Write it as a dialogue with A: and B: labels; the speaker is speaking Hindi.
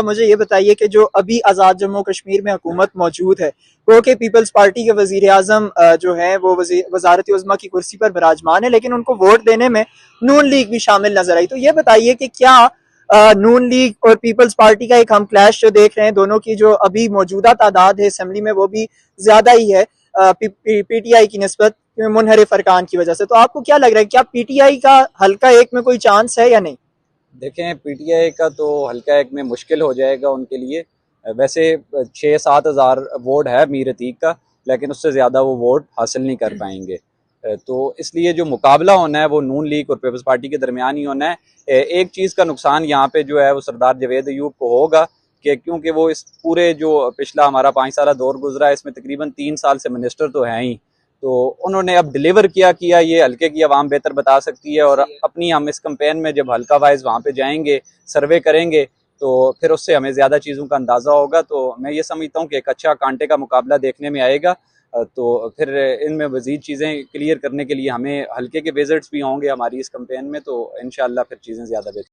A: मुझे ये बताइए कि जो अभी आज़ाद जम्मू कश्मीर में हुकूमत मौजूद है, वो कि पीपल्स पार्टी के वजीर आजम जो है वो वजारत उज़्मा की कुर्सी पर विराजमान है, लेकिन उनको वोट देने में नून लीग भी शामिल नजर आई। तो ये बताइए कि क्या नून लीग और पीपल्स पार्टी का एक हम क्लैश जो देख रहे हैं, दोनों की जो अभी मौजूदा तादाद है असम्बली में वो भी ज्यादा ही है पीटीआई की निस्बत मुनहरिफ अरकान की वजह से। तो आपको क्या लग रहा है, क्या पीटीआई का हल्का एक में कोई चांस है या नहीं?
B: देखें, पीटीआई का तो हल्का एक में मुश्किल हो जाएगा उनके लिए। वैसे 6-7 हज़ार वोट है मीर अतीक का, लेकिन उससे ज़्यादा वो वोट हासिल नहीं कर पाएंगे। तो इसलिए जो मुकाबला होना है वो नून लीग और पीपल्स पार्टी के दरमियान ही होना है। एक चीज़ का नुकसान यहाँ पे जो है वो सरदार जावेद अयूब को होगा कि क्योंकि वो इस पूरे जो पिछला हमारा 5 साल दौर गुजरा है, इसमें तकरीबन 3 साल से मिनिस्टर तो हैं ही, तो उन्होंने अब डिलीवर किया ये हल्के की आवाम बेहतर बता सकती है। और अपनी हम इस कंपेन में जब हल्का वाइज वहाँ पे जाएंगे, सर्वे करेंगे, तो फिर उससे हमें ज़्यादा चीज़ों का अंदाज़ा होगा। तो मैं ये समझता हूँ कि एक अच्छा कांटे का मुकाबला देखने में आएगा। तो फिर इनमें मज़ीद चीज़ें क्लियर करने के लिए हमें हल्के के विजिट्स भी होंगे हमारी इस कंपेन में, तो इंशाल्लाह फिर चीज़ें ज़्यादा बेहतर